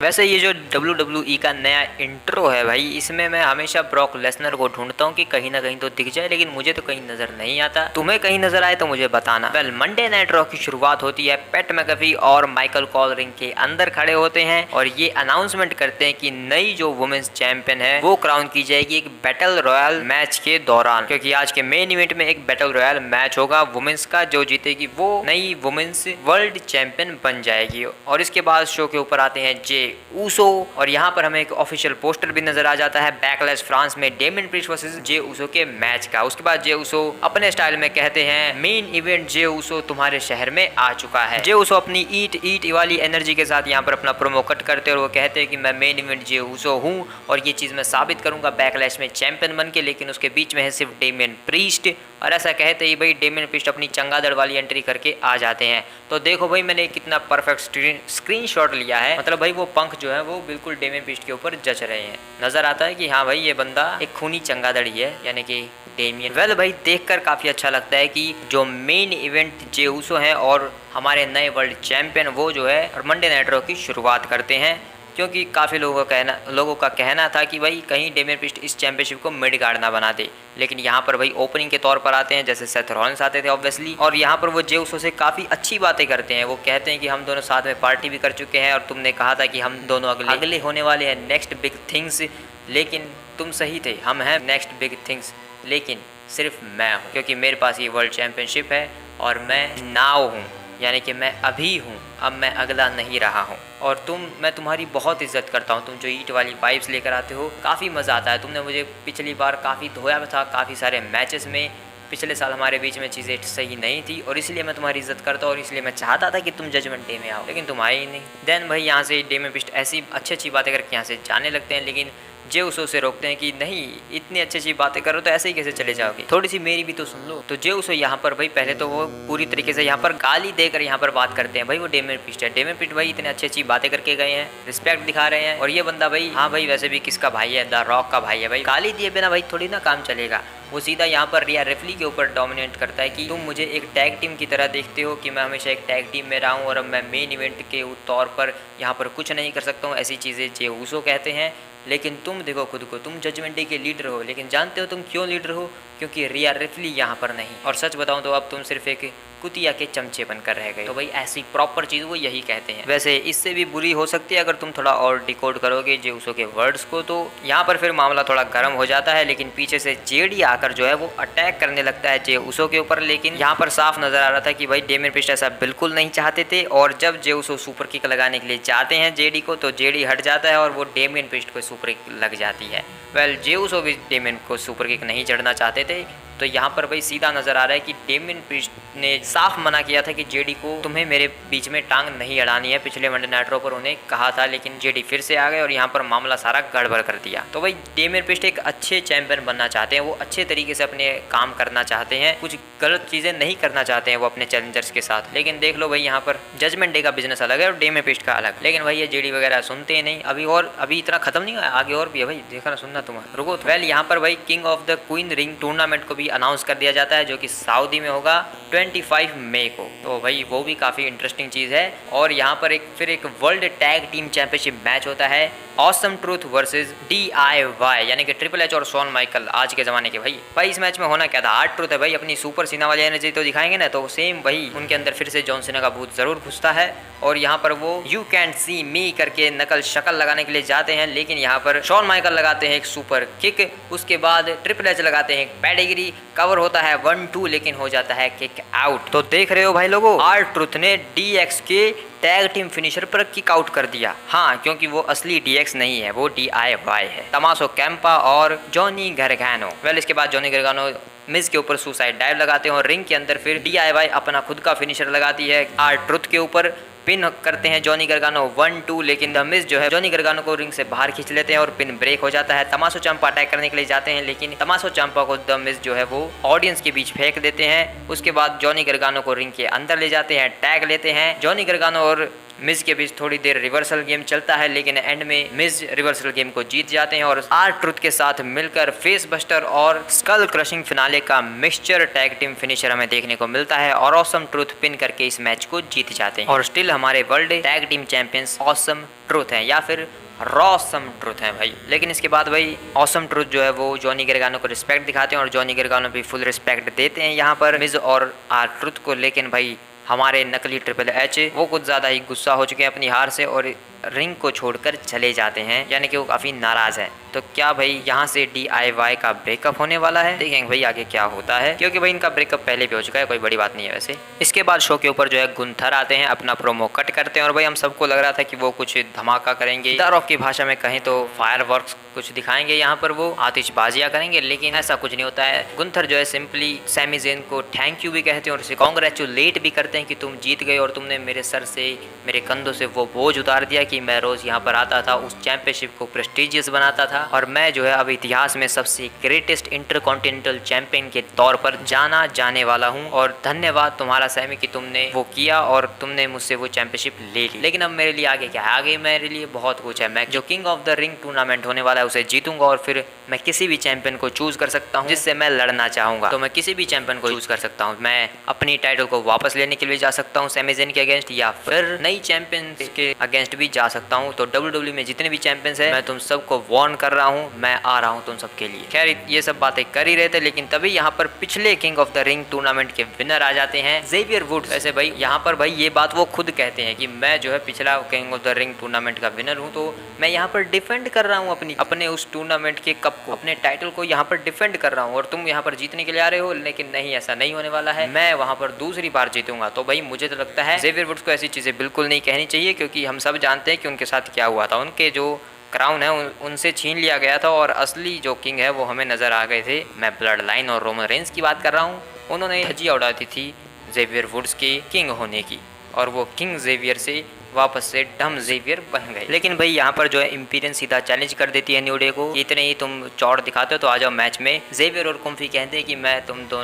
वैसे ये जो WWE का नया इंट्रो है भाई, इसमें मैं हमेशा ब्रॉक लेसनर को ढूंढता हूँ कि कहीं ना कहीं तो दिख जाए, लेकिन मुझे तो कहीं नजर नहीं आता। तुम्हें कहीं नजर आए तो मुझे बताना। वेल, मंडे नाइट रॉ की शुरुआत होती है। पैट मैकअफी और माइकल कॉल रिंग के अंदर खड़े होते हैं और ये अनाउंसमेंट करते हैं कि नई जो वुमेन्स चैंपियन है वो क्राउन की जाएगी एक बैटल रॉयल मैच के दौरान, क्योंकि आज के मेन इवेंट में एक बैटल रॉयल मैच होगा वुमेन्स का। जो जीतेगी वो नई वुमेन्स वर्ल्ड चैंपियन बन जाएगी। और इसके बाद शो के ऊपर आते हैं जे ऊसो और यहाँ पर हमें एक ऑफिशियल पोस्टर भी नजर आ जाता है बैकलैश फ्रांस में Damien priest versus Jey Uso के मैच का। उसके बाद जे ऊसो अपने स्टाइल में कहते हैं मेन इवेंट जे ऊसो तुम्हारे शहर में आ चुका है। जे ऊसो अपनी ईट वाली एनर्जी के साथ यहाँ पर अपना प्रोमो कट करते हैं और वो कहते हैं कि मैं मेन इवेंट जे ऊसो हूँ और ये चीज मैं साबित करूंगा बैकलैश में चैंपियन बन के। लेकिन उसके बीच में है सिर्फ डेमियन प्रीस्ट और ऐसा कहते ही भाई डेमियन प्रीस्ट अपनी चंगादड़ वाली एंट्री करके आ जाते हैं। तो देखो भाई मैंने कितना परफेक्ट स्क्रीनशॉट लिया है, मतलब भाई वो पंख जो है वो बिल्कुल डेमियन प्रीस्ट के ऊपर जच रहे हैं। नजर आता है कि हाँ भाई ये बंदा एक खूनी चंगादड़ी है, यानी कि डेमियन। वेल भाई देखकर काफी अच्छा लगता है कि जो मेन इवेंट जे ऊसो है और हमारे नए वर्ल्ड चैंपियन वो जो है और मंडे नाइट रॉ की शुरुआत करते हैं, क्योंकि काफ़ी लोगों का कहना था कि भाई कहीं डेमियन प्रीस्ट इस चैंपियनशिप को मिड कार्ड ना बना दे। लेकिन यहाँ पर भाई ओपनिंग के तौर पर आते हैं, जैसे सेथ रॉलिन्स आते थे ऑब्वियसली, और यहाँ पर वो जे ऊसो से काफ़ी अच्छी बातें करते हैं। वो कहते हैं कि हम दोनों साथ में पार्टी भी कर चुके हैं और तुमने कहा था कि हम दोनों अगले होने वाले हैं नेक्स्ट बिग थिंग्स, लेकिन तुम सही थे, हम हैं नेक्स्ट बिग थिंग्स, लेकिन सिर्फ मैं हूँ, क्योंकि मेरे पास ये वर्ल्ड चैंपियनशिप है और मैं नाव हूँ, यानी कि मैं अभी हूँ, अब मैं अगला नहीं रहा हूँ। और मैं तुम्हारी बहुत इज्जत करता हूँ। तुम जो ईट वाली पाइप्स लेकर आते हो काफ़ी मज़ा आता है। तुमने मुझे पिछली बार काफ़ी धोया था काफ़ी सारे मैचेस में। पिछले साल हमारे बीच में चीज़ें सही नहीं थी और इसलिए मैं तुम्हारी इज्जत करता हूँ और इसलिए मैं चाहता था कि तुम जजमेंट डे में आओ, लेकिन तुम आए ही नहीं। देन भाई यहाँ से डेमियन प्रीस्ट ऐसी अच्छी बातें करके यहाँ से जाने लगते हैं, लेकिन जे ऊसो से रोकते हैं कि नहीं, इतनी अच्छी बातें करो तो ऐसे ही कैसे चले जाओगे, थोड़ी सी मेरी भी तो सुन लो। तो जे ऊसो यहाँ पर भाई पहले तो वो पूरी तरीके से यहाँ पर गाली देकर यहाँ पर बात करते हैं। भाई वो डेमियन प्रीस्ट है, डेमियन प्रीस्ट भाई इतने अच्छी बातें करके गए हैं, रिस्पेक्ट दिखा रहे हैं, और ये बंदा भाई हाँ भाई वैसे भी किसका भाई है, द रॉक का भाई है। भाई गाली दिए बिना भाई थोड़ी ना काम चलेगा। वो सीधा यहाँ पर रिया रिप्ली के ऊपर डोमिनेट करता है कि तुम मुझे एक टैग टीम की तरह देखते हो कि मैं हमेशा एक टैग टीम में रहा हूँ और अब मैं मेन इवेंट के तौर पर यहाँ पर कुछ नहीं कर सकता हूँ, ऐसी चीज़ें जे ऊसो कहते हैं। लेकिन तुम देखो खुद को, तुम जजमेंट डे के लीडर हो, लेकिन जानते हो तुम क्यों लीडर हो? क्योंकि रिया रिप्ली यहाँ पर नहीं, और सच बताऊं तो अब तुम सिर्फ एक कुतिया के चमचे बनकर रह गए। तो भाई ऐसी प्रॉपर चीज़ वो यही कहते हैं। वैसे इससे भी बुरी हो सकती है अगर तुम थोड़ा और डिकोड करोगे जे ऊसो के वर्ड्स को, तो यहाँ पर फिर मामला थोड़ा गर्म हो जाता है। लेकिन पीछे से जेडी आकर जो है वो अटैक करने लगता है जे ऊसो के ऊपर। लेकिन यहाँ पर साफ नजर आ रहा था कि भाई डेमियन प्रीस्ट ऐसा बिल्कुल नहीं चाहते थे, और जब जे ऊसो सुपर किक लगाने के लिए जाते हैं जेडी को, तो जेडी हट जाता है और वो डेमियन प्रीस्ट को सुपर किक लग जाती है। वेल, जे ऊसो भी डेमियन को सुपर किक नहीं चढ़ना चाहते थे। तो यहाँ पर भाई सीधा नजर आ रहा है कि डेमियन प्रीस्ट ने साफ मना किया था कि जेडी को तुम्हें मेरे बीच में टांग नहीं अड़ानी है। पिछले मंडे नाइट रॉ पर उन्हें कहा था, लेकिन जेडी फिर से आ गए और यहाँ पर मामला सारा गड़बड़ कर दिया। तो भाई डेमियन प्रीस्ट एक अच्छे चैंपियन बनना चाहते हैं, वो अच्छे तरीके से अपने काम करना चाहते हैं, कुछ गलत चीजें नहीं करना चाहते हैं वो अपने चैलेंजर्स के साथ। लेकिन देख लो भाई यहाँ पर जजमेंट डे का बिजनेस अलग है और डेमियन प्रीस्ट का अलग, लेकिन भाई ये जेडी वगैरह सुनते ही नहीं। अभी इतना खत्म नहीं हुआ, आगे और भी है भाई, देखना सुनना तुम्हारा, रुको। वेल, यहाँ पर भाई king of the queen ring tournament को भी अनाउंस कर दिया जाता है, जो कि सऊदी में होगा 25 मई को। तो भाई वो भी काफी इंटरेस्टिंग चीज है। और यहाँ पर फिर एक world tag team championship match होता है, ऑसम ट्रूथ वर्सेस DIY, यानी कि ट्रिपल एच और शॉन माइकल आज के जमाने के। भाई इस मैच में होना क्या था, हार्ड ट्रूथ है भाई, अपनी सुपर सीना वाली एनर्जी तो दिखाएंगे ना, तो सेम वही उनके अंदर फिर से जॉन सीना का भूत जरूर घुसता है और यहाँ पर वो यू कैंट सी मी करके नकल शक्ल लगाने के लिए जाते हैं। लेकिन यहाँ पर शॉन माइकल लगाते हैं एक सुपर किक, उसके बाद ट्रिपल एच लगाते हैं एक पेडिग्री, कवर होता है 1-2, लेकिन हो जाता है किक आउट। तो देख रहे हो भाई लोगों, हार्ड ट्रूथ ने DX के टैग टीम फिनिशर पर किक आउट कर दिया। हाँ, क्योंकि वो असली DX नहीं है, वो DIY है, तमासो कैंपा और जॉनी गार्गानो। वेल, इसके बाद जॉनी गार्गानो मिज के ऊपर सुसाइड डाइव लगाते हैं और रिंग के अंदर फिर DIY अपना खुद का फिनिशर लगाती है हार्ड ट्रूथ के ऊपर। पिन करते हैं जॉनी गार्गानो 1-2, लेकिन द मिज जो है जॉनी गार्गानो को रिंग से बाहर खींच लेते हैं और पिन ब्रेक हो जाता है। तमासो चांपा अटैक करने के लिए जाते हैं, लेकिन तमासो चांपा को द मिज जो है वो ऑडियंस के बीच फेंक देते हैं। उसके बाद जॉनी गार्गानो को रिंग के अंदर ले जाते हैं, टैग लेते हैं। जॉनी गार्गानो और मिज के बीच थोड़ी देर रिवर्सल गेम चलता है, लेकिन एंड में मिज रिवर्सल गेम को जीत जाते हैं और आर ट्रुथ के साथ मिलकर फेस बस्टर और स्कल क्रशिंग फिनाले का मिक्सचर टैग टीम फिनिशर हमें देखने को मिलता है और ऑसम ट्रुथ पिन करके इस मैच को जीत जाते हैं और स्टिल हमारे world tag team champions awesome truth हैं या फिर रॉसम ट्रुथ है भाई। लेकिन इसके बाद भाई ऑसम ट्रुथ जो है वो जॉनी गर्गानो को रिस्पेक्ट दिखाते हैं और जॉनी गर्गानो भी फुल रिस्पेक्ट देते हैं यहाँ पर मिज और आर ट्रुथ को। लेकिन भाई हमारे नकली ट्रिपल एच वो कुछ ज़्यादा ही गुस्सा हो चुके हैं अपनी हार से और रिंग को छोड़कर चले जाते हैं, यानी कि वो काफ़ी नाराज़ है। तो क्या भाई यहाँ से DIY का ब्रेकअप होने वाला है? देखेंगे भाई आगे क्या होता है, क्योंकि भाई इनका ब्रेकअप पहले भी हो चुका है, कोई बड़ी बात नहीं है वैसे। इसके बाद शो के ऊपर जो है गुंथर आते हैं, अपना प्रोमो कट करते हैं और भाई हम सबको लग रहा था कि वो कुछ धमाका करेंगे, द रॉक की भाषा में कहें तो फायरवर्क्स कुछ दिखाएंगे, यहाँ पर वो आतिशबाजियाँ करेंगे, लेकिन ऐसा कुछ नहीं होता है। गुंथर जो है सिंपली सैमी ज़ेन को थैंक यू भी कहते हैं और उसे कॉन्ग्रेचुलेट भी करते हैं कि तुम जीत गए और तुमने मेरे सर से, मेरे कंधों से वो बोझ उतार दिया कि मैं रोज़ यहाँ पर आता था, उस चैंपियनशिप को प्रेस्टिजियस बनाता था और मैं जो है अब इतिहास में सबसे ग्रेटेस्ट इंटरकॉन्टिनेंटल चैंपियन के तौर पर जाना जाने वाला हूँ और धन्यवाद तुम्हारा सैमी कि तुमने वो किया और तुमने मुझसे वो चैंपियनशिप ले ली। लेकिन अब मेरे लिए आगे क्या है? आगे मेरे लिए बहुत कुछ है। मैं जो king of the ring tournament होने वाला है उसे जीतूंगा और फिर मैं किसी भी चैंपियन को चूज कर सकता हूँ जिससे मैं लड़ना चाहूंगा। तो मैं किसी भी चैंपियन को चूज कर सकता हूँ। मैं अपनी टाइटल को वापस लेने के लिए जा सकता हूँ सैमी ज़ेन के अगेंस्ट या फिर नई चैंपियन के अगेंस्ट भी जा सकता हूँ। तो WWE में जितने भी चैंपियंस हैं मैं तुम सबको वार्न कर रहा हूँ, मैं आ रहा हूँ तुम सबके लिए। खैर ये सब बातें कर ही रहे थे, लेकिन तभी यहाँ पर पिछले king of the ring tournament के विनर आ जाते हैं ज़ेवियर वुड्स। ऐसे भाई यहाँ पर भाई ये बात वो खुद कहते हैं कि मैं जो है पिछला king of the ring tournament का विनर हूँ, तो मैं यहाँ पर डिफेंड कर रहा हूँ अपने उस टूर्नामेंट के कप को, अपने टाइटल को यहाँ पर डिफेंड कर रहा हूँ और तुम यहाँ पर जीतने के लिए आ रहे हो। लेकिन नहीं, ऐसा नहीं होने वाला है, मैं वहाँ पर दूसरी बार जीतूंगा। तो भाई मुझे तो लगता है ज़ेवियर वुड्स को ऐसी चीज़ें बिल्कुल नहीं कहनी चाहिए, क्योंकि हम सब जानते हैं कि उनके साथ क्या हुआ था। उनके जो क्राउन है उनसे छीन लिया गया था और असली जो किंग है वो हमें नज़र आ गए थे। मैं ब्लड लाइन और रोमन रेंस की बात कर रहा हूँ। उन्होंने धज्जियां उड़ा दी थी ज़ेवियर वुड्स के किंग होने की और वो किंग ज़ेवियर से वापस से डम ज़ेवियर बन गए। लेकिन भाई यहाँ पर जो है इम्पीरियन सीधा चैलेंज कर देती है न्यू डे को, इतने ही तुम चौड़ दिखाते हो तो आ जाओ मैच में। ज़ेवियर और कुम्फी कहते हैं कि मैं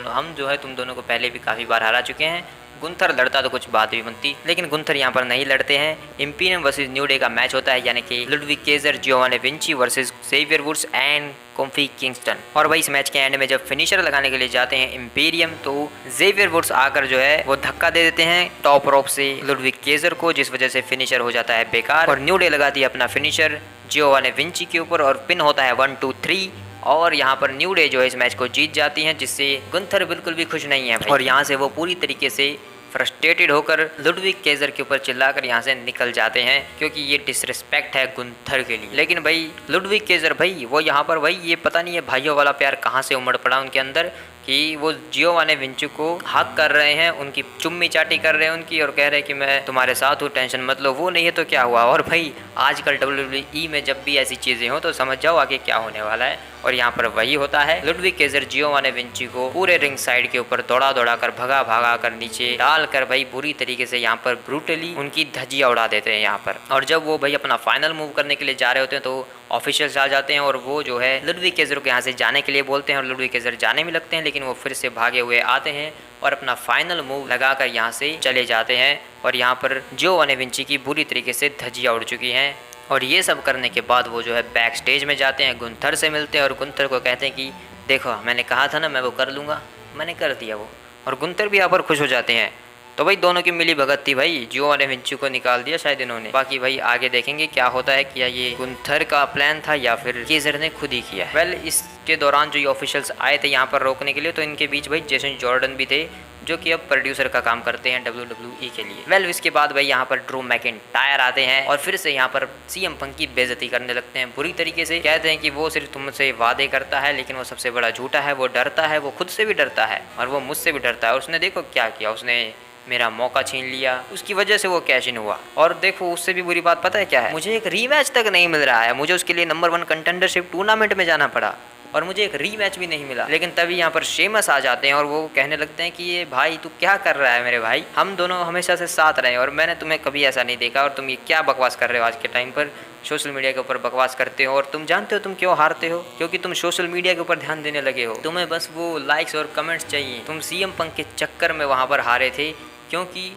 हम जो है तुम दोनों को पहले भी काफ़ी बार हरा चुके हैं। गुंथर लड़ता तो कुछ बात भी बनती, लेकिन गुंथर यहाँ पर नहीं लड़ते हैं। इम्पीरियम वर्सेस न्यू डे का मैच होता है, यानी कि Ludwig Kaiser, Giovanni Vinci versus Xavier Woods and Kofi Kingston. और भाई इस मैच के एंड में जब फिनिशर लगाने के लिए जाते हैं इम्पीरियम, तो ज़ेवियर वुड्स आकर जो है वो धक्का दे देते हैं टॉप रोप से लुडविग केजर को, जिस वजह से फिनिशर हो जाता है बेकार और न्यू डे लगाती है अपना फिनिशर जियोवाने विंची के ऊपर और पिन होता है 1 2 3 और यहाँ पर न्यू डे जो है इस मैच को जीत जाती हैं, जिससे गुंथर बिल्कुल भी खुश नहीं है और यहाँ से वो पूरी तरीके से फ्रस्ट्रेटेड होकर लुडविग केजर के ऊपर चिल्लाकर यहाँ से निकल जाते हैं, क्योंकि ये डिसरिस्पेक्ट है गुंथर के लिए। लेकिन भाई लुडविग केजर भाई वो यहाँ पर भाई ये पता नहीं है भाइयों वाला प्यार कहाँ से उमड़ पड़ा उनके अंदर कि वो जियोवाने विंची को हक कर रहे हैं, उनकी चुम्मी चाटी कर रहे हैं उनकी और कह रहे हैं कि मैं तुम्हारे साथ हूँ, टेंशन मत लो। वो नहीं है तो क्या हुआ? और भाई आजकल WWE में जब भी ऐसी चीज़ें हो तो समझ जाओ आगे क्या होने वाला है। और यहाँ पर वही होता है। लुडविग केजर जियोवाने विंची को पूरे रिंग साइड के ऊपर दौड़ा दौड़ा कर भगा कर नीचे डाल कर भाई बुरी तरीके से यहाँ पर ब्रूटली उनकी धज्जियां उड़ा देते हैं यहाँ पर। और जब वो भाई अपना फाइनल मूव करने के लिए जा रहे होते हैं तो ऑफिशियल्स आ जाते हैं और वो जो है लुडविग केजर को यहाँ से जाने के लिए बोलते हैं और लुडविग केजर जाने में लगते हैं, लेकिन वो फिर से भागे हुए आते हैं और अपना फाइनल मूव लगाकर यहाँ से चले जाते हैं। और यहाँ पर जियोवाने विंची की बुरी तरीके से धज्जियां उड़ चुकी हैं। और ये सब करने के बाद वो जो है बैक स्टेज में जाते हैं, गुंथर से मिलते हैं और गुंथर को कहते हैं कि देखो मैंने कहा था ना मैं वो कर लूँगा, मैंने कर दिया वो। और गुंथर भी यहाँ पर खुश हो जाते हैं। तो भाई दोनों की मिली भगत थी भाई, जियोवाने विंची को निकाल दिया शायद इन्होंने। बाकी भाई आगे देखेंगे क्या होता है, क्या ये गुंथर का प्लान था या फिर केजर ने खुद ही किया। वेल इसके दौरान जो ये ऑफिशियल्स आए थे यहाँ पर रोकने के लिए, तो इनके बीच भाई जेसन जॉर्डन भी थे जो कि अब प्रोड्यूसर का काम करते हैं WWE के लिए। वेल इसके बाद भाई यहाँ पर ड्रू मैकिंटायर आते हैं और फिर से यहाँ पर CM पंक की बेइज्जती करने लगते हैं बुरी तरीके से। कहते हैं कि वो सिर्फ तुमसे वादे करता है लेकिन वो सबसे बड़ा झूठा है, वो डरता है, वो खुद से भी डरता है और वो मुझसे भी डरता है। उसने देखो क्या किया, उसने मेरा मौका छीन लिया, उसकी वजह से वो कैश इन हुआ। और देखो उससे भी बुरी बात पता है क्या है, मुझे एक रीमैच तक नहीं मिल रहा है, मुझे उसके लिए नंबर 1 कंटेंडरशिप टूर्नामेंट में जाना पड़ा और मुझे एक रीमैच भी नहीं मिला। लेकिन तभी यहाँ पर शेमस आ जाते हैं और वो कहने लगते हैं कि ये भाई तू क्या कर रहा है मेरे भाई, हम दोनों हमेशा से साथ रहे और मैंने तुम्हें कभी ऐसा नहीं देखा और तुम ये क्या बकवास कर रहे हो, आज के टाइम पर सोशल मीडिया के ऊपर बकवास करते हो और तुम जानते हो तुम क्यों हारते हो, क्योंकि तुम सोशल मीडिया के ऊपर ध्यान देने लगे हो, तुम्हें बस वो लाइक्स और कमेंट्स चाहिए। तुम CM पंक के चक्कर में वहाँ पर हारे थे क्योंकि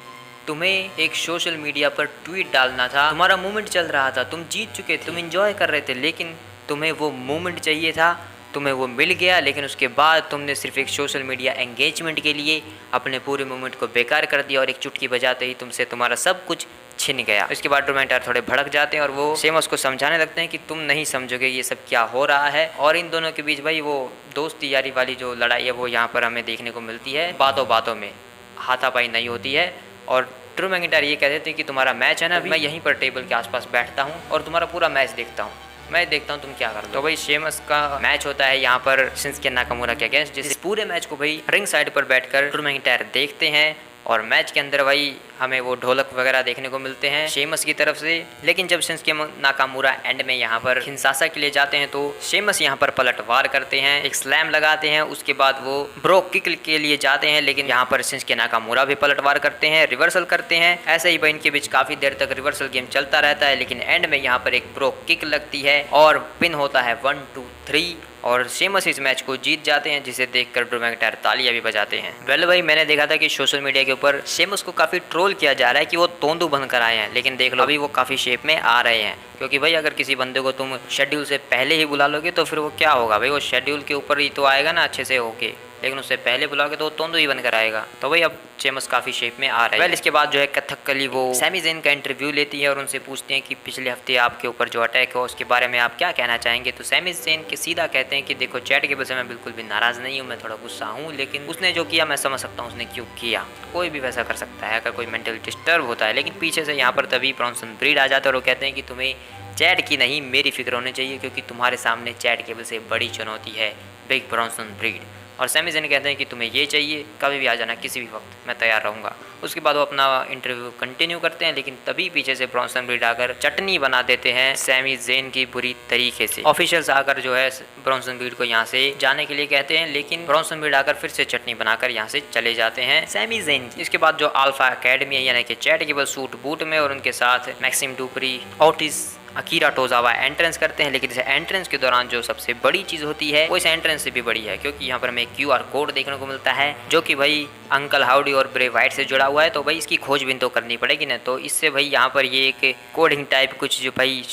तुम्हें एक सोशल मीडिया पर ट्वीट डालना था, तुम्हारा मूवमेंट चल रहा था, तुम जीत चुके थे, तुम एंजॉय कर रहे थे, लेकिन तुम्हें वो मूवमेंट चाहिए था, तुम्हें वो मिल गया, लेकिन उसके बाद तुमने सिर्फ एक सोशल मीडिया एंगेजमेंट के लिए अपने पूरे मूवमेंट को बेकार कर दिया और एक चुटकी बजाते ही तुमसे तुम्हारा सब कुछ छिन गया। इसके बाद ड्रू मैकइंटायर थोड़े भड़क जाते हैं और वो शेमस को समझाने लगते हैं कि तुम नहीं समझोगे ये सब क्या हो रहा है। और इन दोनों के बीच भाई वो दोस्ती यारी वाली जो लड़ाई है वो यहाँ पर हमें देखने को मिलती है। बातों बातों में हाथापाई नहीं होती है और ड्रू मैकइंटायर ये कह देते हैं कि तुम्हारा मैच है ना, मैं यहीं पर टेबल के आसपास बैठता हूँ और तुम्हारा पूरा मैच देखता हूँ, मैं देखता हूँ तुम क्या कर दो। तो भाई शेमस का मैच होता है यहाँ पर शिंसुके नाकामुरा के अगेंस्ट, जिस पूरे मैच को भाई रिंग साइड पर बैठकर ड्रू मैकइंटायर देखते हैं। और मैच के अंदर भाई हमें वो ढोलक वगैरह देखने को मिलते हैं शेमस की तरफ से। लेकिन जब शिंसुके नाकामुरा एंड में यहाँ पर हिंसासा के लिए जाते हैं तो शेमस यहाँ पर पलटवार करते हैं, एक स्लैम लगाते हैं, उसके बाद वो ब्रो किक के लिए जाते हैं, लेकिन यहाँ पर शिंसुके नाकामुरा भी पलटवार करते हैं, रिवर्सल करते हैं। ऐसे ही भाई इनके बीच काफी देर तक रिवर्सल गेम चलता रहता है, लेकिन एंड में यहाँ पर एक ब्रो किक लगती है और पिन होता है 1 2 3 और शेमस इस मैच को जीत जाते हैं, जिसे देखकर ड्रू मैकइंटायर तालियां भी बजाते हैं। वेल भाई मैंने देखा था कि सोशल मीडिया के ऊपर शेमस को काफी ट्रोल किया जा रहा है कि वो तोंदू बनकर आए हैं, लेकिन देख लो अभी वो काफी शेप में आ रहे हैं। क्योंकि भाई अगर किसी बंदे को तुम शेड्यूल से पहले ही बुला लोगे तो फिर वो क्या होगा भाई, वो शेड्यूल के ऊपर ही तो आएगा ना अच्छे से होके, लेकिन उससे पहले बुलाओगे तो वो तोंदू ही बनकर आएगा। तो भाई अब शेमस काफी शेप में आ रहा है। वेल इसके बाद जो है कथकली वो सैमी ज़ेन का इंटरव्यू लेती है और उनसे पूछते हैं कि पिछले हफ्ते आपके ऊपर जो अटैक हो उसके बारे में आप क्या कहना चाहेंगे। तो सैमी ज़ेन के सीधा कहते हैं कि देखो चैट केबल से मैं बिल्कुल भी नाराज़ नहीं हूँ, मैं थोड़ा गुस्सा हूँ, लेकिन उसने जो किया मैं समझ सकता हूँ उसने क्यों किया। कोई भी वैसा कर सकता है अगर कोई मेंटल डिस्टर्ब होता है। लेकिन पीछे से यहाँ पर तभी ब्रॉन्सन ब्रीड आ जाता है और वो कहते हैं कि तुम्हें चैट की नहीं मेरी फिक्र होनी चाहिए, क्योंकि तुम्हारे सामने चैट केबल से बड़ी चुनौती है बिग ब्रॉन्सन ब्रीड। और सैमी ज़ेन कहते हैं कि तुम्हें ये चाहिए कभी भी आ जाना, किसी भी वक्त मैं तैयार रहूँगा। उसके बाद वो अपना इंटरव्यू कंटिन्यू करते हैं, लेकिन तभी पीछे से ब्रॉन्सन ब्रीड आकर चटनी बना देते हैं सैमी ज़ेन की बुरी तरीके से। ऑफिशियल्स आकर जो है ब्रॉन्सन ब्रीड को यहाँ से जाने के लिए कहते हैं, लेकिन ब्रॉन्सन ब्रीड आकर फिर से चटनी बनाकर यहाँ से चले जाते हैं सैमी ज़ेन। इसके बाद जो अल्फा एकेडमी है यानी कि चैट केबल सूट बूट में और उनके साथ Maxim Dupri, Otis, Akira Tozawa entrance करते हैं। लेकिन इस एंट्रेंस के दौरान जो सबसे बड़ी चीज़ होती है वो इस एंट्रेंस से भी बड़ी है, क्योंकि यहाँ पर हमें QR कोड देखने को मिलता है जो कि भाई अंकल हाउडी और ब्रे वाइट से जुड़ा हुआ है। तो भाई इसकी खोजबीन तो करनी पड़ेगी ना, तो इससे भाई यहाँ पर ये एक कोडिंग टाइप कुछ जो भाई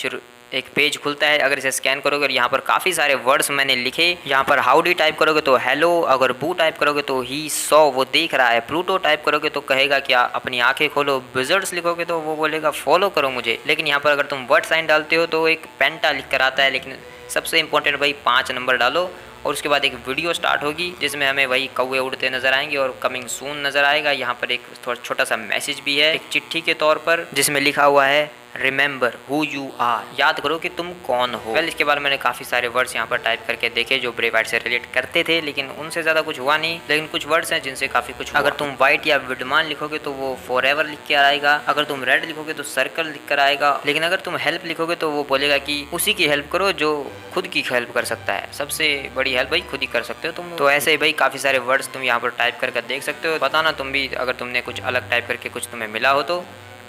एक पेज खुलता है। अगर इसे स्कैन करोगे और यहाँ पर काफ़ी सारे वर्ड्स मैंने लिखे, यहाँ पर हाउडी टाइप करोगे तो हेलो, अगर बू टाइप करोगे तो ही सॉ वो देख रहा है, प्लूटो टाइप करोगे तो कहेगा क्या अपनी आंखें खोलो, विज़र्ड्स लिखोगे तो वो बोलेगा फॉलो करो मुझे। लेकिन यहाँ पर अगर तुम वर्ड साइन डालते हो तो एक पेंटा लिख कर आता है। लेकिन सबसे इंपॉर्टेंट भाई 5 नंबर डालो और उसके बाद एक वीडियो स्टार्ट होगी जिसमें हमें वही कौवे उड़ते नजर आएंगे और कमिंग सून नजर आएगा। यहाँ पर एक थोड़ा छोटा सा मैसेज भी है एक चिट्ठी के तौर पर, जिसमें लिखा हुआ है रिमेंबर हु यू आर, याद करो कि तुम कौन हो। वेल इसके बाद मैंने काफ़ी सारे वर्ड्स यहाँ पर टाइप करके देखे जो ब्रे वाइट से रिलेट करते थे, लेकिन उनसे ज़्यादा कुछ हुआ नहीं। लेकिन कुछ वर्ड्स हैं जिनसे काफ़ी कुछ हुआ। अगर तुम वाइट या विडमान लिखोगे तो वो फॉरएवर लिख कर आएगा, अगर तुम रेड लिखोगे तो सर्कल लिख कर आएगा, लेकिन अगर तुम हेल्प लिखोगे तो वो बोलेगा कि उसी की हेल्प करो जो खुद की हेल्प कर सकता है, सबसे बड़ी हेल्प भाई खुद ही कर सकते हो तुम। तो ऐसे ही भाई काफ़ी सारे वर्ड्स तुम यहाँ पर टाइप करके देख सकते हो। बताना तुम भी अगर तुमने कुछ अलग टाइप करके कुछ तुम्हें मिला हो तो।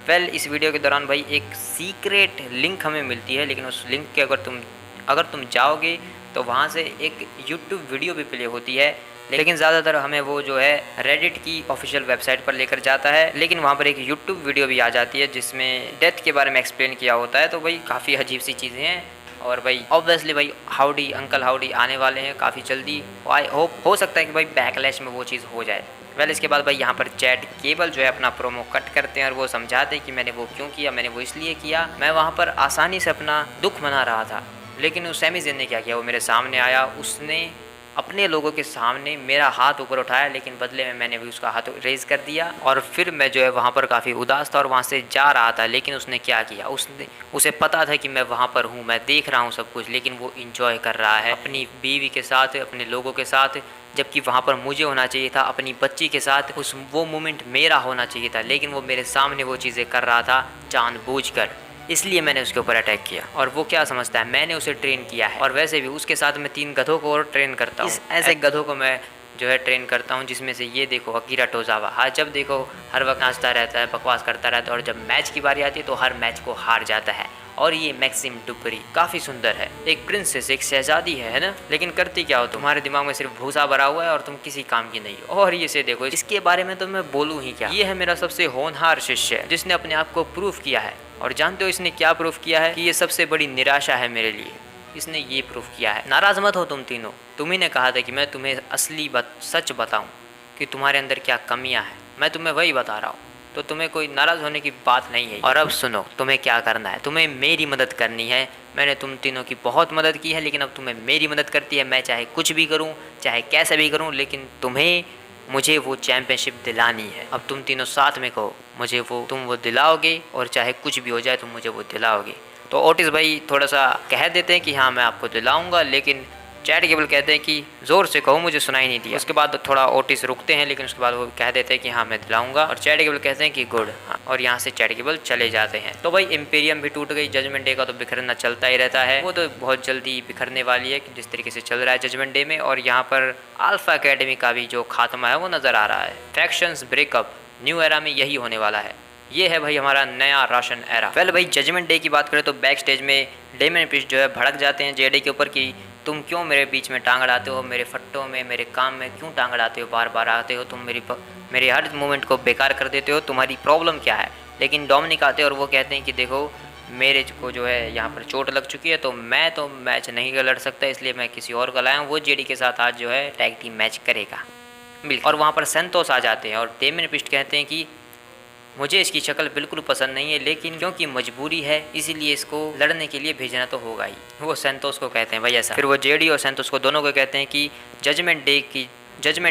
वेल इस वीडियो के दौरान भाई एक सीक्रेट लिंक हमें मिलती है, लेकिन उस लिंक के अगर तुम जाओगे तो वहाँ से एक यूट्यूब वीडियो भी प्ले होती है, लेकिन ज़्यादातर हमें वो जो है रेडिट की ऑफिशियल वेबसाइट पर लेकर जाता है। लेकिन वहाँ पर एक यूट्यूब वीडियो भी आ जाती है जिसमें डेथ के बारे में एक्सप्लेन किया होता है। तो भाई काफ़ी अजीब सी चीज़ें हैं और भाई ऑब्वियसली भाई हाउडी अंकल हाउडी आने वाले हैं काफ़ी जल्दी। आई होप हो सकता है कि भाई बैकलैश में वो चीज़ हो जाए। वेल इसके बाद भाई यहाँ पर चैट केबल जो है अपना प्रोमो कट करते हैं और वो समझाते हैं कि मैंने वो क्यों किया, मैंने वो इसलिए किया, मैं वहाँ पर आसानी से अपना दुख मना रहा था। लेकिन उस सैमी ज़ेन ने क्या किया, वो मेरे सामने आया, उसने अपने लोगों के सामने मेरा हाथ ऊपर उठाया, लेकिन बदले में मैंने भी उसका हाथ रेज कर दिया। और फिर मैं जो है वहाँ पर काफ़ी उदास था और वहाँ से जा रहा था। लेकिन उसने क्या किया, उसे पता था कि मैं वहाँ पर हूँ, मैं देख रहा हूँ सब कुछ, लेकिन वो इंजॉय कर रहा है अपनी बीवी के साथ, अपने लोगों के साथ, जबकि वहाँ पर मुझे होना चाहिए था अपनी बच्ची के साथ। वो मोमेंट मेरा होना चाहिए था, लेकिन वो मेरे सामने वो चीज़ें कर रहा था जानबूझकर, इसलिए मैंने उसके ऊपर अटैक किया। और वो क्या समझता है मैंने उसे ट्रेन किया है, और वैसे भी उसके साथ मैं 3 गधों को और ट्रेन करता हूँ। ऐसे गधों को मैं जो है ट्रेन करता हूँ, जिसमें से ये देखो अकीरा टोजावा, हाँ जब देखो हर वक्त नाचता रहता है, बकवास करता रहता है, और जब मैच की बारी आती है तो हर मैच को हार जाता है। और ये मैक्सिम डुपरी काफी सुंदर है, एक प्रिंसेस, एक शहजादी है ना, लेकिन करती क्या हो, तुम्हारे दिमाग में सिर्फ भूसा भरा हुआ है और तुम किसी काम की नहीं हो। और ये से देखो, इसके बारे में तो मैं बोलूँ ही क्या। ये है मेरा सबसे होनहार शिष्य जिसने अपने आप को प्रूफ किया है। और जानते हो इसने क्या प्रूफ किया है? कि ये सबसे बड़ी निराशा है मेरे लिए। इसने ये प्रूफ किया है। नाराज मत हो तुम तीनों, तुम्ही ने कहा था कि मैं तुम्हें असली सच बताऊं कि तुम्हारे अंदर क्या कमियां हैं, मैं तुम्हें वही बता रहा हूँ, तो तुम्हें कोई नाराज होने की बात नहीं है। और अब सुनो, तुम्हें क्या करना है, तुम्हें मेरी मदद करनी है। मैंने तुम तीनों की बहुत मदद की है, लेकिन अब तुम्हें मेरी मदद करती है। मैं चाहे कुछ भी करूँ, चाहे कैसे भी करूँ, लेकिन तुम्हें मुझे वो चैंपियनशिप दिलानी है। अब तुम तीनों साथ में कहो, मुझे तुम वो दिलाओगे, और चाहे कुछ भी हो जाए तुम मुझे वो दिलाओगे। तो ओटिस भाई थोड़ा सा कह देते हैं कि हाँ मैं आपको दिलाऊंगा, लेकिन चैट केबल कहते हैं कि ज़ोर से कहो, मुझे सुनाई नहीं दिया। उसके बाद थोड़ा ओटिस रुकते हैं, लेकिन उसके बाद वो कह देते हैं कि हाँ मैं दिलाऊंगा, और चैट केबल कहते हैं कि गुड, और यहाँ से चैट केबल चले जाते हैं। तो भाई इम्पीरियम भी टूट गई, जजमेंट डे का तो बिखरना चलता ही रहता है, वो तो बहुत जल्दी बिखरने वाली है जिस तरीके से चल रहा है जजमेंट डे में। और यहाँ पर अल्फा अकेडमी का भी जो खात्मा है वो नज़र आ रहा है। फैक्शंस ब्रेकअप न्यू एरा में यही होने वाला है। ये है भाई हमारा नया राशन एरा। पहले भाई जजमेंट डे की बात करें तो बैक स्टेज में डेमन प्रीस्ट जो है भड़क जाते हैं जेडी के ऊपर कि तुम क्यों मेरे बीच में टांग अड़ाते हो, मेरे फट्टों में, मेरे काम में क्यों टांग अड़ाते हो, बार बार आते हो तुम, मेरे हर मोमेंट को बेकार कर देते हो, तुम्हारी प्रॉब्लम क्या है। लेकिन डोमिनिक आते हैं और वो कहते हैं कि देखो मेरे को जो है यहाँ पर चोट लग चुकी है, तो मैं तो मैच नहीं लड़ सकता, इसलिए मैं किसी और को लाया हूँ, वो जेडी के साथ आज जो है टैग टीम मैच करेगा। बिल्कुल। और वहाँ पर सेंतोस आ जाते हैं और डेमन प्रीस्ट कहते हैं कि मुझे इसकी शक्ल बिल्कुल पसंद नहीं है, लेकिन क्योंकि मजबूरी है इसीलिए इसको लड़ने के लिए भेजना तो होगा ही। वो सेंतोस को कहते हैं भाई ऐसा। फिर वो जेडी और सेंतोस को दोनों को कहते हैं कि जजमेंट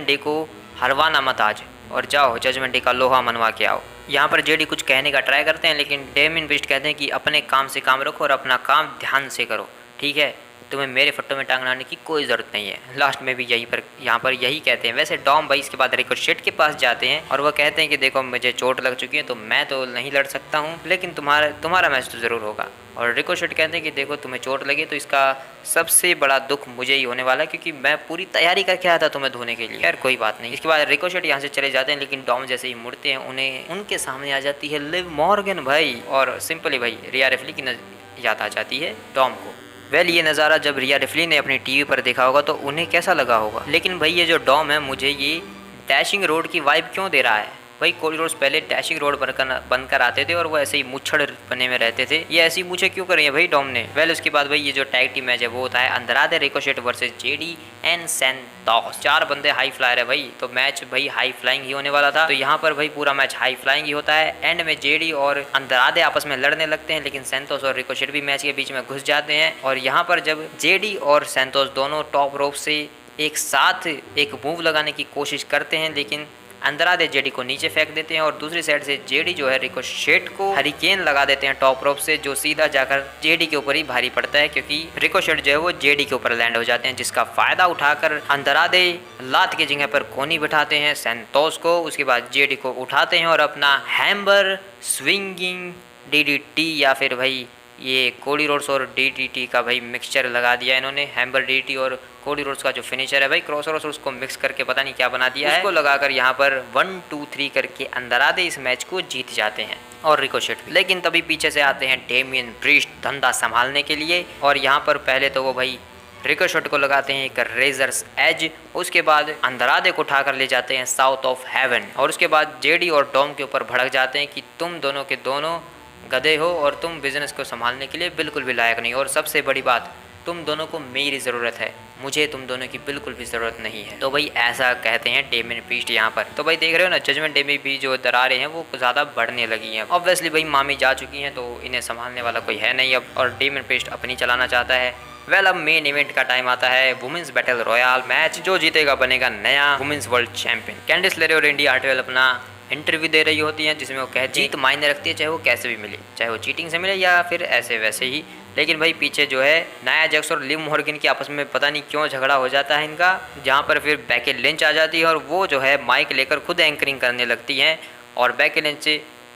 डे को हरवाना मत आज, और जाओ जजमेंट डे का लोहा मनवा के आओ। यहाँ पर जेडी कुछ कहने का ट्राई करते हैं, लेकिन डेमन प्रीस्ट कहते हैं कि अपने काम से काम रखो और अपना काम ध्यान से करो, ठीक है, तुम्हें मेरे फट्टों में टांग लाने की कोई ज़रूरत नहीं है। लास्ट में भी यहाँ पर यही कहते हैं। वैसे डॉम भाई इसके बाद रिकोशेट के पास जाते हैं और वो कहते हैं कि देखो मुझे चोट लग चुकी है, तो मैं तो नहीं लड़ सकता हूँ, लेकिन तुम्हारा मैच तो ज़रूर होगा। और रिकोशेट कहते हैं कि देखो तुम्हें चोट लगी तो इसका सबसे बड़ा दुख मुझे ही होने वाला है, क्योंकि मैं पूरी तैयारी करके आया था तुम्हें धोने के लिए। यार कोई बात नहीं। इसके बाद रिकोशेट यहाँ से चले जाते हैं, लेकिन डॉम जैसे ही मुड़ते हैं उन्हें उनके सामने आ जाती है लिव मॉर्गन भाई, और सिंपली भाई रिया रिप्ली की याद आ जाती है डॉम को। वेल ये नज़ारा जब रिया रिप्ली ने अपनी टीवी पर देखा होगा तो उन्हें कैसा लगा होगा। लेकिन भाई ये जो डॉम है मुझे ये डैशिंग रोड की वाइब क्यों दे रहा है। भाई कोडी रोड्स पहले डैशिंग रोड बनकर आते थे और वो ऐसे ही मुच्छड़ बने में रहते थे, ये ऐसी मुझे क्यों करी है भाई डॉम ने। वेल उसके बाद भाई ये जो टैग टीम मैच है वो होता है अंद्रादे रिकोशेट वर्सेस जेडी एंड सेंतोस। 4 बंदे हाई फ्लायर है भाई, तो मैच भाई हाई फ्लाइंग ही होने वाला था। तो यहाँ पर भाई पूरा मैच हाई फ्लाइंग ही होता है। एंड में जेडी और अंद्रादे आपस में लड़ने लगते हैं, लेकिन सेंतोस और रिकोशेट भी मैच के बीच में घुस जाते हैं। और यहाँ पर जब जेडी और सेंतोस दोनों टॉप रोप से एक साथ एक मूव लगाने की कोशिश करते हैं, लेकिन अंद्रादे जेडी को नीचे फेंक देते हैं, और दूसरी साइड से जेडी जो है रिकोशेट को हरिकेन लगा देते हैं टॉप रोप से, जो सीधा जाकर जेडी के ऊपर ही भारी पड़ता है, क्योंकि रिकोशेट जो है वो जेडी के ऊपर लैंड हो जाते हैं, जिसका फायदा उठाकर अंद्रादे लात की जगह पर कोनी बिठाते हैं सेंतोस को। उसके बाद जेडी को उठाते हैं और अपना हैम्बर स्विंगिंग डीडीटी या फिर भाई ये कोडी रोड्स और डीडीटी का भाई मिक्सचर लगा दिया इन्होंने। हैम्बर डीडीटी और कोडी रोड्स का जो फिनिशर है भाई क्रॉसरोस, उसको मिक्स करके पता नहीं क्या बना दिया है, उसको लगाकर यहाँ पर 1 2 3 करके अंद्रादे इस मैच को जीत जाते हैं और रिकोशेट भी। लेकिन तभी पीछे से आते हैं डेमियन प्रीस्ट धंधा संभालने के लिए, और यहाँ पर पहले तो वो भाई रिकोशेट को लगाते हैं एक रेजर्स एज, उसके बाद अंद्रादे को उठाकर ले जाते हैं साउथ ऑफ हेवन, और उसके बाद जेडी और डॉम के ऊपर भड़क जाते हैं कि तुम दोनों के दोनों गधे हो और तुम बिजनेस को संभालने के लिए बिल्कुल भी लायक नहीं, और सबसे बड़ी बात तुम दोनों को मेरी ज़रूरत है, मुझे तुम दोनों की बिल्कुल भी ज़रूरत नहीं है। तो भाई ऐसा कहते हैं डेमियन प्रीस्ट यहाँ पर। तो भाई देख रहे हो ना जजमेंट डे में भी जो दरारें हैं वो ज़्यादा बढ़ने लगी हैं। ऑब्वियसली भाई मामी जा चुकी हैं तो इन्हें संभालने वाला कोई है नहीं अब, और डेमियन प्रीस्ट अपनी चलाना चाहता है। वेल अब मेन इवेंट का टाइम आता है, वुमेन्स बैटल रॉयल मैच। जो जीतेगा बनेगा नया वुमेन्स वर्ल्ड चैंपियन। कैंडिस लेरे और इंडी हार्टवेल अपना इंटरव्यू दे रही होती हैं, जिसमें वो कहती है जीत मायने रखती है, चाहे वो कैसे भी मिले, चाहे वो चीटिंग से मिले या फिर ऐसे वैसे ही। लेकिन भाई पीछे जो है नाया जैक्स और लिव मॉर्गन की आपस में पता नहीं क्यों झगड़ा हो जाता है इनका, जहाँ पर फिर बेकी लिंच आ जाती है और वो जो है माइक लेकर खुद एंकरिंग करने लगती हैं, और बेकी लिंच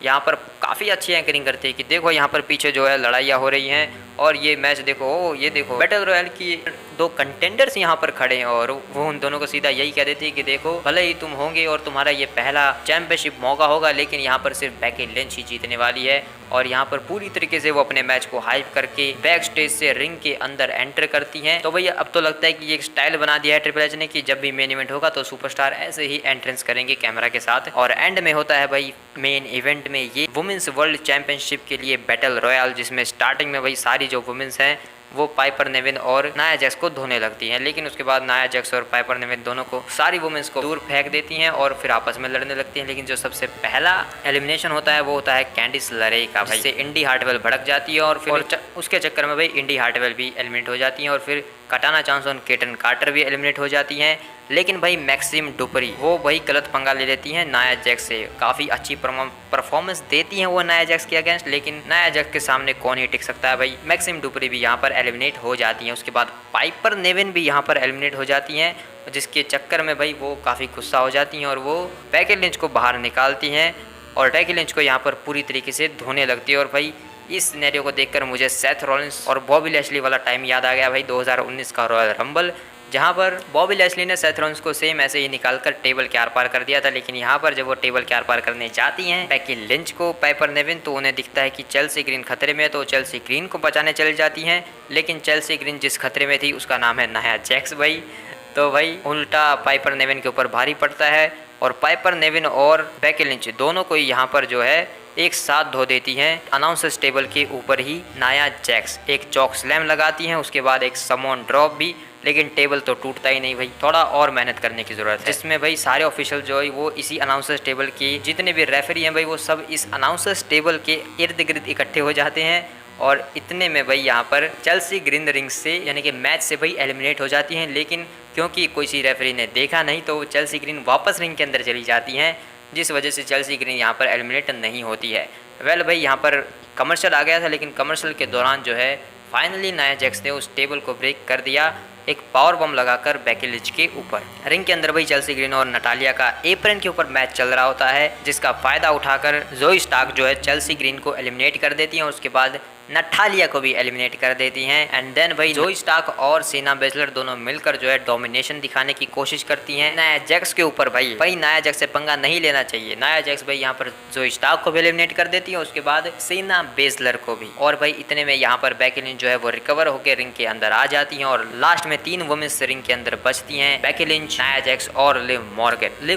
यहाँ पर काफ़ी अच्छी एंकरिंग करती है कि देखो यहाँ पर पीछे जो है लड़ाइयाँ हो रही हैं और ये मैच देखो, ये देखो बैटल रॉयल की 2 कंटेंडर्स यहाँ पर खड़े हैं और वो उन दोनों को सीधा यही कह देते हैं कि देखो भले ही तुम होंगे और तुम्हारा ये पहला चैंपियनशिप मौका होगा, लेकिन यहाँ पर सिर्फ बेकी लिंच ही जीतने वाली है। और यहाँ पर पूरी तरीके से वो अपने मैच को हाइप करके बैक स्टेज से रिंग के अंदर एंटर करती हैं। तो भैया अब तो लगता है कि ये एक स्टाइल बना दिया है ट्रिपल एच ने कि जब भी मेन इवेंट होगा तो सुपरस्टार ऐसे ही एंट्रेंस करेंगे कैमरा के साथ। और एंड में होता है भाई मेन इवेंट में ये वुमेन्स वर्ल्ड चैंपियनशिप के लिए बैटल रॉयल, जिसमें स्टार्टिंग में भाई सारी जो वुमेन्स हैं वो पाइपर नेविन और नाया जैक्स को धोने लगती हैं, लेकिन उसके बाद नाया जैक्स और पाइपर नेविन दोनों को सारी वुमेन्स को दूर फेंक देती हैं और फिर आपस में लड़ने लगती हैं। लेकिन जो सबसे पहला एलिमिनेशन होता है वो होता है कैंडिस लरे का भाई, जिससे इंडी हार्टवेल भड़क जाती है और फिर उसके चक्कर में भाई इंडी हार्टवेल भी एलिमिनेट हो जाती हैं और फिर कटाना जॉनसन केटन कार्टर भी एलिमिनेट हो जाती हैं। लेकिन भाई मैक्सिम डुपरी वो भाई गलत पंगा ले लेती हैं नाया जैक्स से, काफ़ी अच्छी परफॉर्मेंस देती हैं वो नाया जैक्स के अगेंस्ट, लेकिन नाया जैक्स के सामने कौन ही टिक सकता है भाई। मैक्सिम डुपरी भी यहाँ पर एलिमिनेट हो जाती हैं। उसके बाद पाइपर नेविन भी यहाँ पर एलिमिनेट हो जाती हैं, जिसके चक्कर में भाई वो काफ़ी गुस्सा हो जाती हैं और वो बेकी लिंच को बाहर निकालती हैं और बेकी लिंच को यहाँ पर पूरी तरीके से धोने लगती है। और भाई इस सिनेरियो को देखकर मुझे सेथ रॉलिंस और बॉबी लैशली वाला टाइम याद आ गया भाई, 2019 का रॉयल रंबल, जहां पर बॉबी लैशली ने सेथ रॉलिंस को सेम ऐसे ही निकालकर टेबल के आर पार कर दिया था। लेकिन यहां पर जब वो टेबल के आर पार करने जाती हैं बेकी लिंच को पाइपर नेविन, तो उन्हें दिखता है कि चेल्सी ग्रीन खतरे में है, तो चेल्सी ग्रीन को बचाने चली जाती हैं। लेकिन चेल्सी ग्रीन जिस खतरे में थी उसका नाम है नाया जैक्स भाई। तो भाई उल्टा पाइपर नेविन के ऊपर भारी पड़ता है और पाइपर नेविन और बेकी लिंच दोनों को यहाँ पर जो है एक साथ धो देती हैं। अनाउंसर्स टेबल के ऊपर ही नाया जैक्स एक चॉक स्लैम लगाती हैं, उसके बाद एक समोन ड्रॉप भी, लेकिन टेबल तो टूटता ही नहीं भाई, थोड़ा और मेहनत करने की जरूरत है। जिसमें भाई सारे ऑफिशियल जो है वो इसी अनाउंसर्स टेबल के जितने भी रेफरी हैं भाई वो सब इस अनाउंसर्स टेबल के इर्द गिर्द इकट्ठे हो जाते हैं और इतने में भाई यहाँ पर चेल्सी ग्रीन रिंग से यानी कि मैच से भाई एलिमिनेट हो जाती हैं। लेकिन क्योंकि कोई सी रेफरी ने देखा नहीं तो चेल्सी ग्रीन वापस रिंग के अंदर चली जाती हैं, जिस वजह से चेल्सी ग्रीन यहाँ पर एलिमिनेट नहीं होती है। वेल भाई यहाँ पर कमर्शियल आ गया था, लेकिन कमर्शियल के दौरान जो है फाइनली नाया जैक्स ने उस टेबल को ब्रेक कर दिया एक पावर बम लगाकर बेकी लिंच के ऊपर। रिंग के अंदर भाई चेल्सी ग्रीन और नटालिया का एप्रन के ऊपर मैच चल रहा होता है, जिसका फायदा उठाकर जोई स्टार्क जो है चेल्सी ग्रीन को एलिमिनेट कर देती हैं और उसके बाद नटालिया को भी एलिमिनेट कर देती हैं। एंड देन भाई जोई स्टार्क और सीना बेजलर दोनों मिलकर जो है डोमिनेशन दिखाने की कोशिश करती हैं नाया जैक्स के ऊपर। भाई नाया जैक्स से पंगा नहीं लेना चाहिए। नाया जैक्स भाई यहाँ पर जोई स्टार्क को भी एलिमिनेट कर देती है, उसके बाद सीना बेजलर को भी। और भाई इतने में यहाँ पर बेकी लिंच जो है वो रिकवर होकर रिंग के अंदर आ जाती हैं और लास्ट में 3 वुमेन्स रिंग के अंदर बचती हैं, बेकी लिंच, नाया जैक्स और लिव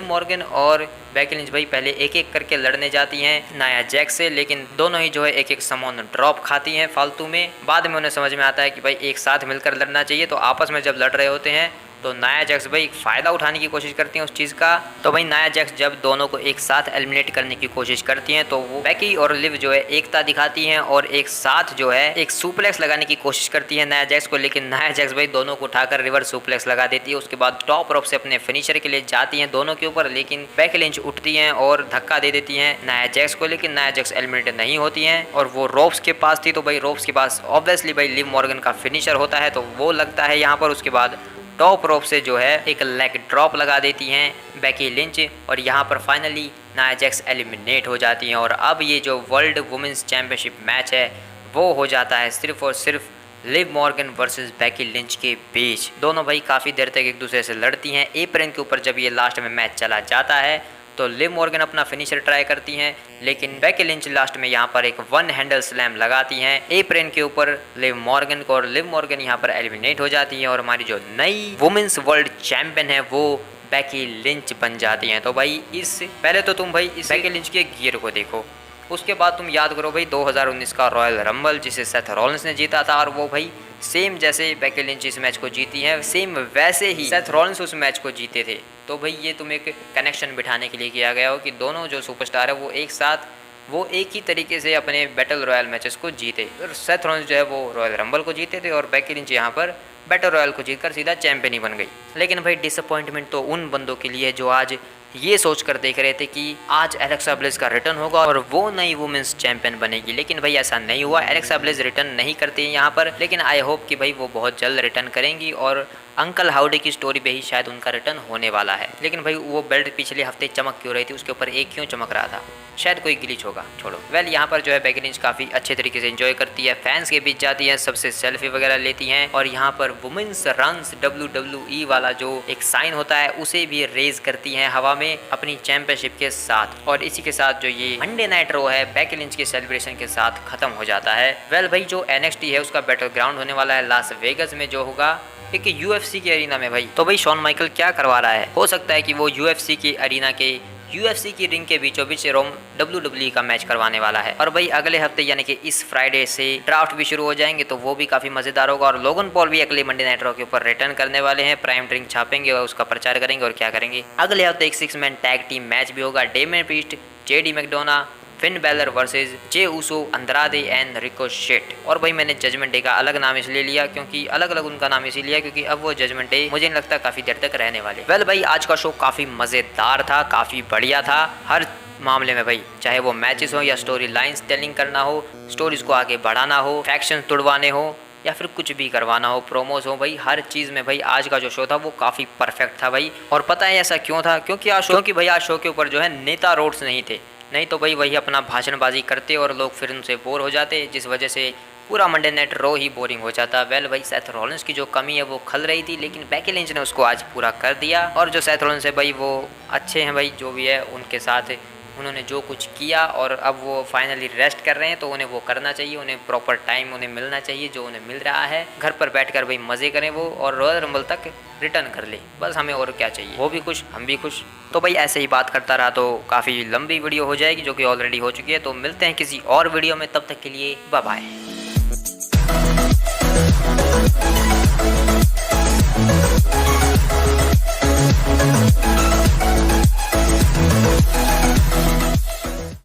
मॉर्गन और बेकी लिंच भाई पहले एक एक करके लड़ने जाती हैं नाया जैक्स से, लेकिन दोनों ही जो है एक एक समोन ड्रॉप खाती हैं फालतू में। बाद में उन्हें समझ में आता है कि भाई एक साथ मिलकर लड़ना चाहिए, तो आपस में जब लड़ रहे होते हैं तो नाया जैक्स भाई फ़ायदा उठाने की कोशिश करती हैं उस चीज़ का। तो भाई नाया जैक्स जब दोनों को एक साथ एलिमिनेट करने की कोशिश करती हैं तो वो बेकी और लिव जो है एकता दिखाती हैं और एक साथ जो है एक सुप्लेक्स लगाने की कोशिश करती है नाया जैक्स को, लेकिन नाया जैक्स भाई दोनों को उठाकर रिवर्स सुप्लेक्स लगा देती है। उसके बाद टॉप रोप से अपने फिनिशर के लिए जाती हैं दोनों के ऊपर, लेकिन बेकी लिंच उठती हैं और धक्का दे देती हैं नाया जैक्स को, लेकिन नाया जैक्स एलिमिनेट नहीं होती हैं और वो रोप्स के पास थी। तो भाई रोप्स के पास ऑब्वियसली भाई लिव मॉर्गन का फिनिशर होता है, तो वो लगता है यहाँ पर। उसके बाद टॉप रोप से जो है एक लेग ड्रॉप लगा देती हैं बेकी लिंच और यहाँ पर फाइनली नाया जैक्स एलिमिनेट हो जाती हैं। और अब ये जो वर्ल्ड वुमेन्स चैंपियनशिप मैच है वो हो जाता है सिर्फ और सिर्फ Liv Morgan versus Becky Lynch के बीच। दोनों भाई काफ़ी देर तक एक दूसरे से लड़ती हैं। एप्रन के ऊपर जब ये लास्ट में मैच चला जाता है तो लिव मॉर्गन अपना फिनिशर ट्राई करती हैं, लेकिन बेकी लिंच लास्ट में यहाँ पर एक 1 हैंडल स्लैम लगाती हैं एप्रन के ऊपर लिव मॉर्गन को और लिव मॉर्गन यहाँ पर एलिमिनेट हो जाती है और हमारी जो नई वुमेन्स वर्ल्ड चैंपियन है वो बेकी लिंच बन जाती हैं। तो भाई इस पहले तो तुम भाई इस बेकी लिंच के गियर को देखो, उसके बाद तुम याद करो भाई 2019 का रॉयल रंबल जिसे सेथ रॉलिंस ने जीता था और वो भाई सेम जैसे बेकी लिंच इस मैच को जीती है सेम वैसे ही सेथ रॉलिंस उस मैच को जीते थे। तो भाई ये तुम एक कनेक्शन बिठाने के लिए किया गया हो कि दोनों जो सुपरस्टार है वो एक साथ वो एक ही तरीके से अपने बैटल रॉयल मैचेस को जीते। और सेथ रॉलिंस जो है वो रॉयल रंबल को जीते थे और बेकी लिंच यहाँ पर बैटल रॉयल को जीतकर सीधा चैंपियन ही बन गई। लेकिन भाई डिसअपॉइंटमेंट तो उन बंदों के लिए जो आज ये सोच कर देख रहे थे कि आज एलेक्सा ब्लिस का रिटर्न होगा और वो नई वुमेन्स चैंपियन बनेगी, लेकिन भाई ऐसा नहीं हुआ। एलेक्सा ब्लिस रिटर्न नहीं करती है यहाँ पर, लेकिन आई होप कि भाई वो बहुत जल्द रिटर्न करेंगी और अंकल हाउडी की स्टोरी पे ही शायद उनका रिटर्न होने वाला है। लेकिन भाई वो बेल्ट पिछले हफ्ते चमक क्यों रही थी, उसके ऊपर एक क्यों चमक रहा था? शायद कोई ग्लिच होगा, छोड़ो। वेल यहाँ पर जो है बेकी लिंच काफी अच्छे तरीके से एंजॉय करती है, फैंस के बीच जाती है, सबसे सेल्फी वगैरह लेती हैं और यहाँ पर वुमेन्स रन्स WWE वाला जो एक साइन होता है उसे भी रेज करती हैं हवा में अपनी चैंपियनशिप के साथ। और इसी के साथ जो ये मंडे नाइट रो है बेकी लिंच के सेलिब्रेशन के साथ खत्म हो जाता है। वेल भाई जो NXT है उसका बैटल ग्राउंड होने वाला है लास वेगस में, जो होगा एक UFC के अरीना में भाई। तो भाई शॉन माइकल क्या करवा रहा है, हो सकता है कि वो UFC के अरीना के UFC की रिंग के बीचों बीच रोम WWE का मैच करवाने वाला है। और भाई अगले हफ्ते यानी कि इस फ्राइडे से ड्राफ्ट भी शुरू हो जाएंगे, तो वो भी काफी मजेदार होगा। और लोगन पॉल भी अगले मंडे नाइट रॉ के ऊपर रिटर्न करने वाले हैं, प्राइम ड्रिंक छापेंगे और उसका प्रचार करेंगे। और क्या करेंगे, अगले हफ्ते एक 6 मैन टैग टीम मैच भी होगा, Damian Priest, JD McDonagh, Finn Balor versus Jey Uso, Andrade and Ricochet. और भाई मैंने जजमेंट डे का अलग नाम इसलिए लिया क्योंकि अलग अलग उनका नाम इसीलिए लिया क्योंकि अब वो जजमेंट डे मुझे नहीं लगता काफी देर तक रहने वाले। वेल भाई आज का शो काफी मजेदार था, काफी बढ़िया था हर मामले में भाई, चाहे वो मैचेस हो या स्टोरी लाइंस टेलिंग करना हो, स्टोरीज को आगे बढ़ाना हो, फैक्शन तुड़वाने हो या फिर कुछ भी करवाना हो, प्रोमोज हो, भाई हर चीज में भाई आज का जो शो था वो काफी परफेक्ट था भाई। और पता है ऐसा क्यों था, क्योंकि भाई आज शो के ऊपर जो है नेता रोड्स नहीं थे, नहीं तो भाई वही अपना भाषणबाजी करते और लोग फिर उनसे बोर हो जाते, जिस वजह से पूरा मंडे नाइट रो ही बोरिंग हो जाता। वेल भाई सेथ रॉलिंस की जो कमी है वो खल रही थी, लेकिन बेकी लिंच ने उसको आज पूरा कर दिया। और जो सेथ रॉलिंस है भाई वो अच्छे हैं भाई, जो भी है उनके साथ उन्होंने जो कुछ किया और अब वो फाइनली रेस्ट कर रहे हैं, तो उन्हें वो करना चाहिए, उन्हें प्रॉपर टाइम उन्हें मिलना चाहिए जो उन्हें मिल रहा है। घर पर बैठकर भाई मजे करें वो और रॉयल रंबल तक रिटर्न कर ले, बस हमें और क्या चाहिए, वो भी खुश हम भी खुश। तो भाई ऐसे ही बात करता रहा तो काफ़ी लंबी वीडियो हो जाएगी, जो कि ऑलरेडी हो चुकी है। तो मिलते हैं किसी और वीडियो में, तब तक के लिए बाय बाय।